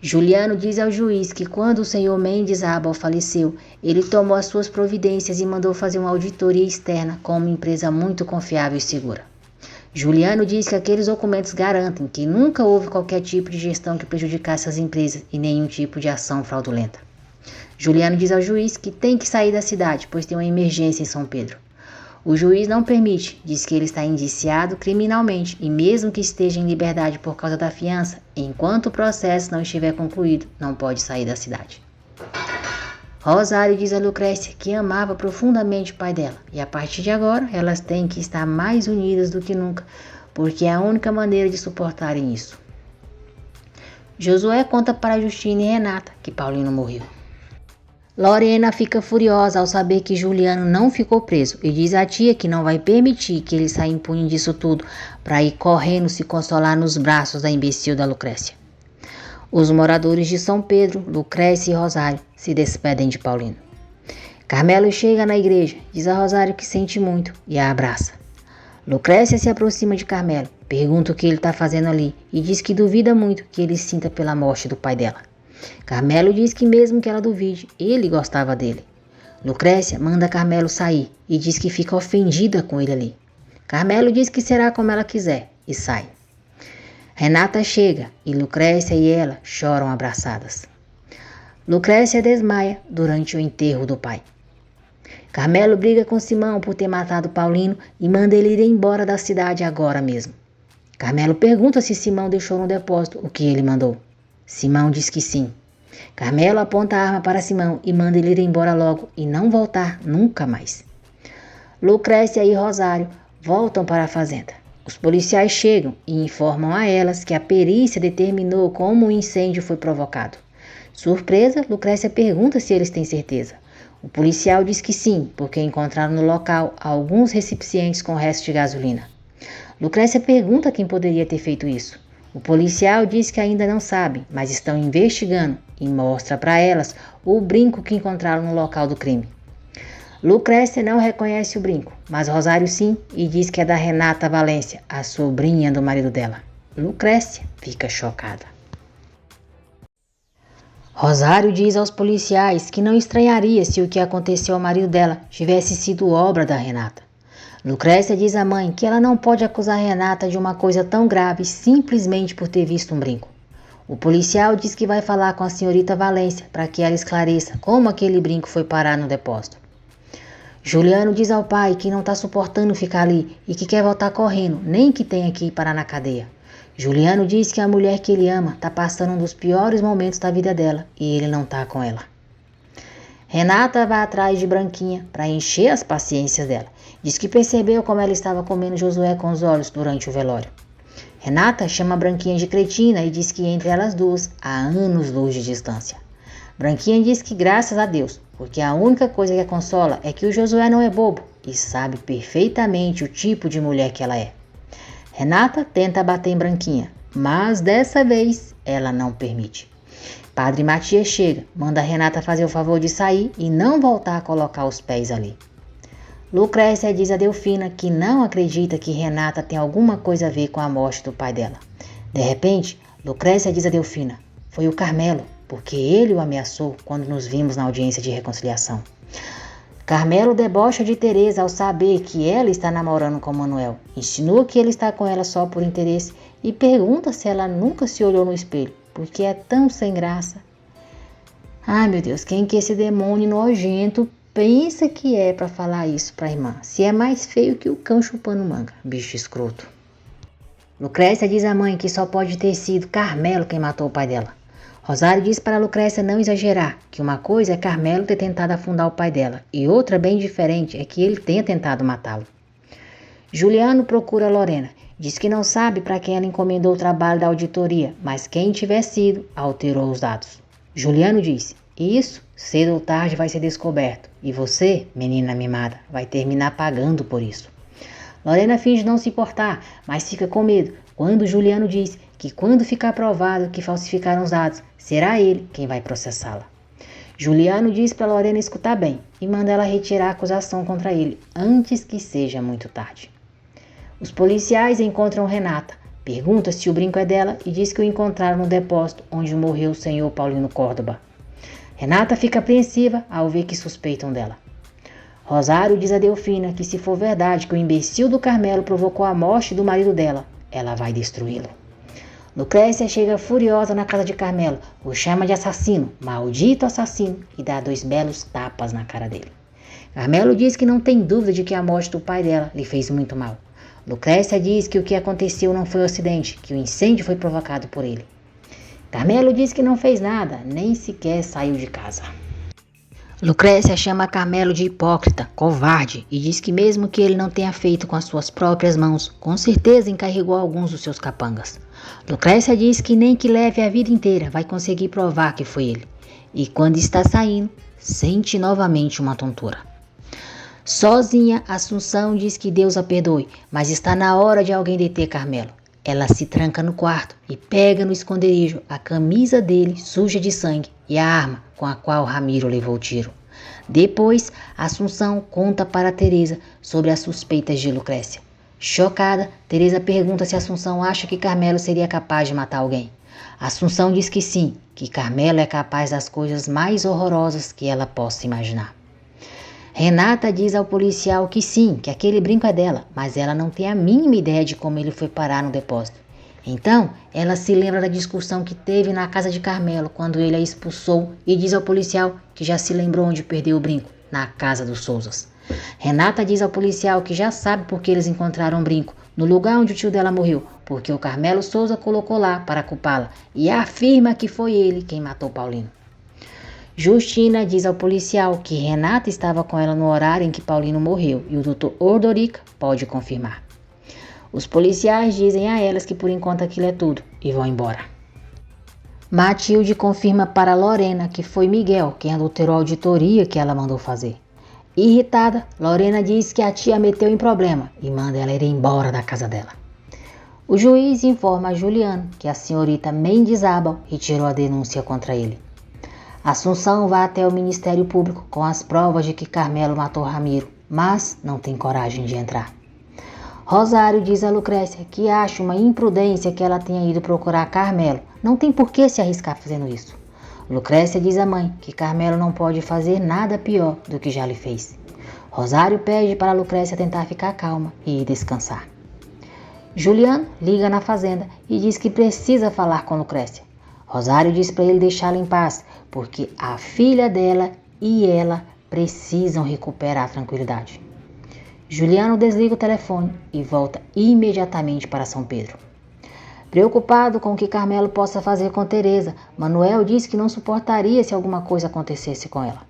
Juliano diz ao juiz que quando o senhor Mendes Abal faleceu, ele tomou as suas providências e mandou fazer uma auditoria externa com uma empresa muito confiável e segura. Juliano diz que aqueles documentos garantem que nunca houve qualquer tipo de gestão que prejudicasse as empresas e nenhum tipo de ação fraudulenta. Juliano diz ao juiz que tem que sair da cidade, pois tem uma emergência em São Pedro. O juiz não permite, diz que ele está indiciado criminalmente e mesmo que esteja em liberdade por causa da fiança, enquanto o processo não estiver concluído, não pode sair da cidade. Rosário diz a Lucrécia que amava profundamente o pai dela e a partir de agora elas têm que estar mais unidas do que nunca, porque é a única maneira de suportarem isso. Josué conta para Justina e Renata que Paulino morreu. Lorena fica furiosa ao saber que Juliano não ficou preso e diz à tia que não vai permitir que ele saia impune disso tudo para ir correndo se consolar nos braços da imbecil da Lucrécia. Os moradores de São Pedro, Lucrécia e Rosário se despedem de Paulino. Carmelo chega na igreja, diz a Rosário que sente muito e a abraça. Lucrécia se aproxima de Carmelo, pergunta o que ele está fazendo ali e diz que duvida muito que ele sinta pela morte do pai dela. Carmelo diz que mesmo que ela duvide, ele gostava dele. Lucrécia manda Carmelo sair e diz que fica ofendida com ele ali. Carmelo diz que será como ela quiser e sai. Renata chega e Lucrécia e ela choram abraçadas. Lucrécia desmaia durante o enterro do pai. Carmelo briga com Simão por ter matado Paulino e manda ele ir embora da cidade agora mesmo. Carmelo pergunta se Simão deixou no depósito o que ele mandou. Simão diz que sim. Carmelo aponta a arma para Simão e manda ele ir embora logo e não voltar nunca mais. Lucrécia e Rosário voltam para a fazenda. Os policiais chegam e informam a elas que a perícia determinou como o incêndio foi provocado. Surpresa, Lucrécia pergunta se eles têm certeza. O policial diz que sim, porque encontraram no local alguns recipientes com restos de gasolina. Lucrécia pergunta quem poderia ter feito isso. O policial diz que ainda não sabe, mas estão investigando e mostra para elas o brinco que encontraram no local do crime. Lucrécia não reconhece o brinco, mas Rosário sim e diz que é da Renata Valência, a sobrinha do marido dela. Lucrécia fica chocada. Rosário diz aos policiais que não estranharia se o que aconteceu ao marido dela tivesse sido obra da Renata. Lucrécia diz à mãe que ela não pode acusar Renata de uma coisa tão grave simplesmente por ter visto um brinco. O policial diz que vai falar com a senhorita Valência para que ela esclareça como aquele brinco foi parar no depósito. Juliano diz ao pai que não está suportando ficar ali e que quer voltar correndo, nem que tenha que ir parar na cadeia. Juliano diz que a mulher que ele ama está passando um dos piores momentos da vida dela e ele não está com ela. Renata vai atrás de Branquinha para encher as paciências dela. Diz que percebeu como ela estava comendo Josué com os olhos durante o velório. Renata chama Branquinha de cretina e diz que entre elas duas há anos-luz de distância. Branquinha diz que graças a Deus, porque a única coisa que a consola é que o Josué não é bobo e sabe perfeitamente o tipo de mulher que ela é. Renata tenta bater em Branquinha, mas dessa vez ela não permite. Padre Matias chega, manda a Renata fazer o favor de sair e não voltar a colocar os pés ali. Lucrécia diz a Delfina que não acredita que Renata tem alguma coisa a ver com a morte do pai dela. De repente, Lucrécia diz a Delfina, foi o Carmelo, porque ele o ameaçou quando nos vimos na audiência de reconciliação. Carmelo debocha de Teresa ao saber que ela está namorando com Manuel, insinua que ele está com ela só por interesse e pergunta se ela nunca se olhou no espelho, porque é tão sem graça. Ai meu Deus, quem que esse demônio nojento pensa que é para falar isso para a irmã? Se é mais feio que o cão chupando manga, bicho escroto. Lucrécia diz à mãe que só pode ter sido Carmelo quem matou o pai dela. Rosário diz para Lucrécia não exagerar, que uma coisa é Carmelo ter tentado afundar o pai dela e outra bem diferente é que ele tenha tentado matá-lo. Juliano procura Lorena, diz que não sabe para quem ela encomendou o trabalho da auditoria, mas quem tiver sido alterou os dados. Juliano diz, isso cedo ou tarde vai ser descoberto e você, menina mimada, vai terminar pagando por isso. Lorena finge não se importar, mas fica com medo quando Juliano diz que quando ficar provado que falsificaram os dados, será ele quem vai processá-la. Juliano diz para Lorena escutar bem e manda ela retirar a acusação contra ele antes que seja muito tarde. Os policiais encontram Renata, pergunta se o brinco é dela e diz que o encontraram no depósito onde morreu o senhor Paulino Córdoba. Renata fica apreensiva ao ver que suspeitam dela. Rosário diz a Delfina que se for verdade que o imbecil do Carmelo provocou a morte do marido dela, ela vai destruí-lo. Lucrécia chega furiosa na casa de Carmelo, o chama de assassino, maldito assassino, e dá 2 belos tapas na cara dele. Carmelo diz que não tem dúvida de que a morte do pai dela lhe fez muito mal. Lucrécia diz que o que aconteceu não foi um acidente, que o incêndio foi provocado por ele. Carmelo diz que não fez nada, nem sequer saiu de casa. Lucrécia chama Carmelo de hipócrita, covarde, e diz que mesmo que ele não tenha feito com as suas próprias mãos, com certeza encarregou alguns dos seus capangas. Lucrécia diz que nem que leve a vida inteira vai conseguir provar que foi ele. E quando está saindo, sente novamente uma tontura. Sozinha, Assunção diz que Deus a perdoe, mas está na hora de alguém deter Carmelo. Ela se tranca no quarto e pega no esconderijo a camisa dele suja de sangue e a arma com a qual Ramiro levou o tiro. Depois, Assunção conta para Teresa sobre as suspeitas de Lucrécia. Chocada, Teresa pergunta se Assunção acha que Carmelo seria capaz de matar alguém. Assunção diz que sim, que Carmelo é capaz das coisas mais horrorosas que ela possa imaginar. Renata diz ao policial que sim, que aquele brinco é dela, mas ela não tem a mínima ideia de como ele foi parar no depósito. Então, ela se lembra da discussão que teve na casa de Carmelo quando ele a expulsou e diz ao policial que já se lembrou onde perdeu o brinco, na casa dos Souzas. Renata diz ao policial que já sabe por que eles encontraram o brinco no lugar onde o tio dela morreu, porque o Carmelo Souza colocou lá para culpá-la e afirma que foi ele quem matou Paulino. Justina diz ao policial que Renata estava com ela no horário em que Paulino morreu e o Dr. Ordorica pode confirmar. Os policiais dizem a elas que por enquanto aquilo é tudo e vão embora. Matilde confirma para Lorena que foi Miguel quem adulterou a auditoria que ela mandou fazer. Irritada, Lorena diz que a tia meteu em problema e manda ela ir embora da casa dela. O juiz informa a Juliano que a senhorita Mendizábal retirou a denúncia contra ele. Assunção vai até o Ministério Público com as provas de que Carmelo matou Ramiro, mas não tem coragem de entrar. Rosário diz a Lucrécia que acha uma imprudência que ela tenha ido procurar Carmelo. Não tem por que se arriscar fazendo isso. Lucrécia diz à mãe que Carmelo não pode fazer nada pior do que já lhe fez. Rosário pede para Lucrécia tentar ficar calma e ir descansar. Juliano liga na fazenda e diz que precisa falar com Lucrécia. Rosário diz para ele deixá-la em paz, porque a filha dela e ela precisam recuperar a tranquilidade. Juliano desliga o telefone e volta imediatamente para São Pedro. Preocupado com o que Carmelo possa fazer com Teresa, Manuel diz que não suportaria se alguma coisa acontecesse com ela.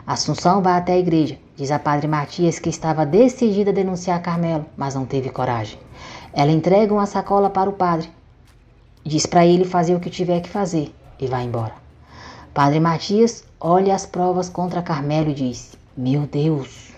Assunção vai até a igreja, diz a Padre Matias que estava decidida a denunciar Carmelo, mas não teve coragem. Ela entrega uma sacola para o padre, diz para ele fazer o que tiver que fazer e vai embora. Padre Matias olha as provas contra Carmelo e diz: "Meu Deus!"